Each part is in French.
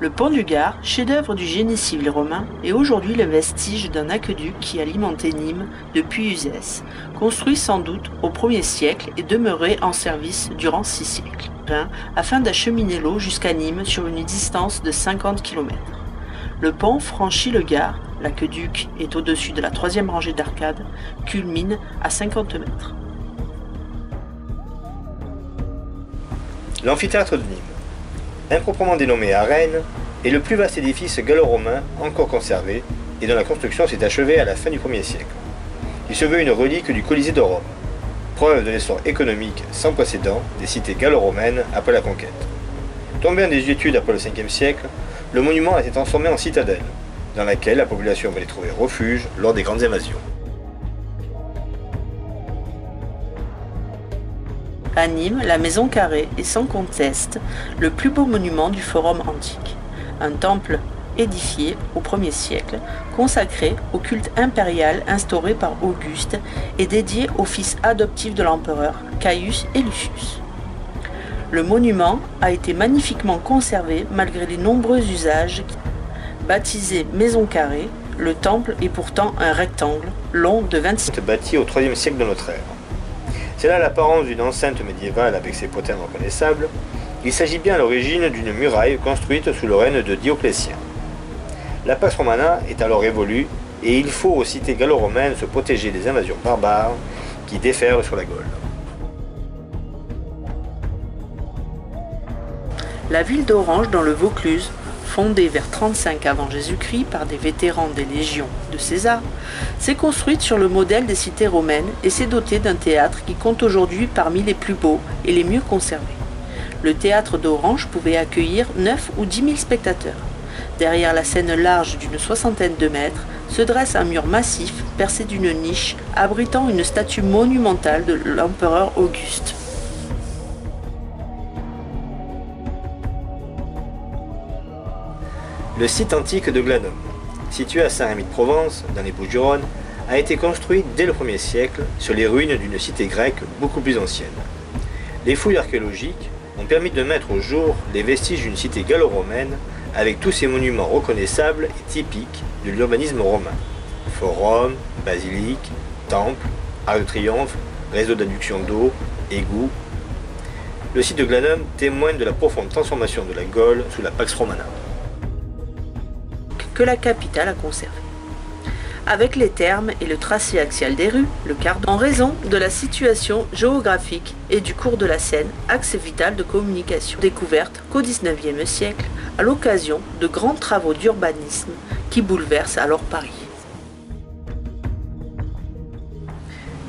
Le pont du Gard, chef-d'œuvre du génie civil romain, est aujourd'hui le vestige d'un aqueduc qui alimentait Nîmes depuis Uzès, construit sans doute au 1er siècle et demeuré en service durant 6 siècles, afin d'acheminer l'eau jusqu'à Nîmes sur une distance de 50 km. Le pont franchit le Gard, l'aqueduc est au-dessus de la 3e rangée d'arcades, culmine à 50 mètres. L'amphithéâtre de Nîmes, improprement dénommé arène, est le plus vaste édifice gallo-romain encore conservé et dont la construction s'est achevée à la fin du 1er siècle. Il se veut une relique du Colisée de Rome, preuve de l'essor économique sans précédent des cités gallo-romaines après la conquête. Tombé en désuétude après le 5e siècle, le monument a été transformé en citadelle, dans laquelle la population venait trouver refuge lors des grandes invasions. À Nîmes, la maison carrée est sans conteste le plus beau monument du Forum antique. Un temple édifié au 1er siècle, consacré au culte impérial instauré par Auguste et dédié aux fils adoptifs de l'empereur, Caius et Lucius. Le monument a été magnifiquement conservé malgré les nombreux usages. Baptisé maison carrée, le temple est pourtant un rectangle long de 26 mètres. Bâti au 3e siècle de notre ère. C'est là l'apparence d'une enceinte médiévale avec ses potins reconnaissables. Il s'agit bien à l'origine d'une muraille construite sous le règne de Dioclétien. La Pax Romana est alors révolue et il faut aux cités gallo-romaines se protéger des invasions barbares qui déferlent sur la Gaule. La ville d'Orange dans le Vaucluse, fondée vers 35 avant Jésus-Christ par des vétérans des légions de César, s'est construite sur le modèle des cités romaines et s'est dotée d'un théâtre qui compte aujourd'hui parmi les plus beaux et les mieux conservés. Le théâtre d'Orange pouvait accueillir 9 ou 10 000 spectateurs. Derrière la scène large d'une 60aine de mètres se dresse un mur massif percé d'une niche abritant une statue monumentale de l'empereur Auguste. Le site antique de Glanum, situé à Saint-Rémy-de-Provence, dans les Bouches-du-Rhône, a été construit dès le 1er siècle sur les ruines d'une cité grecque beaucoup plus ancienne. Les fouilles archéologiques ont permis de mettre au jour les vestiges d'une cité gallo-romaine avec tous ses monuments reconnaissables et typiques de l'urbanisme romain. Forum, basilique, temple, arc de triomphe, réseau d'adduction d'eau, égouts. Le site de Glanum témoigne de la profonde transformation de la Gaule sous la Pax Romana. Que la capitale a conservé. Avec les thermes et le tracé axial des rues, le Cardon, en raison de la situation géographique et du cours de la Seine, axe vital de communication, découverte qu'au XIXe siècle, à l'occasion de grands travaux d'urbanisme qui bouleversent alors Paris.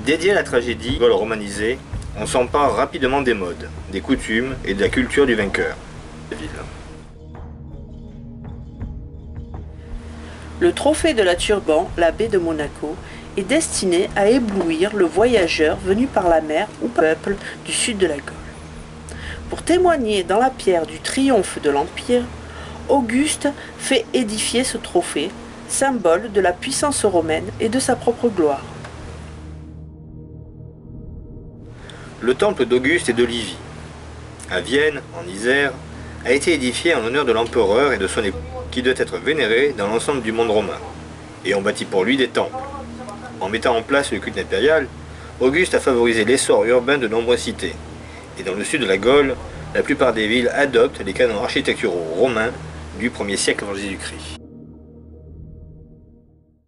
Dédié à la tragédie gaule romanisée, on s'empare rapidement des modes, des coutumes et de la culture du vainqueur. Le trophée de la Turban, la baie de Monaco, est destiné à éblouir le voyageur venu par la mer ou peuple du sud de la Gaule. Pour témoigner dans la pierre du triomphe de l'Empire, Auguste fait édifier ce trophée, symbole de la puissance romaine et de sa propre gloire. Le temple d'Auguste et de Livie, à Vienne, en Isère, a été édifié en honneur de l'empereur et de son époux, qui doit être vénéré dans l'ensemble du monde romain, et on bâtit pour lui des temples. En mettant en place le culte impérial, Auguste a favorisé l'essor urbain de nombreuses cités, et dans le sud de la Gaule, la plupart des villes adoptent les canons architecturaux romains du 1er siècle avant Jésus-Christ.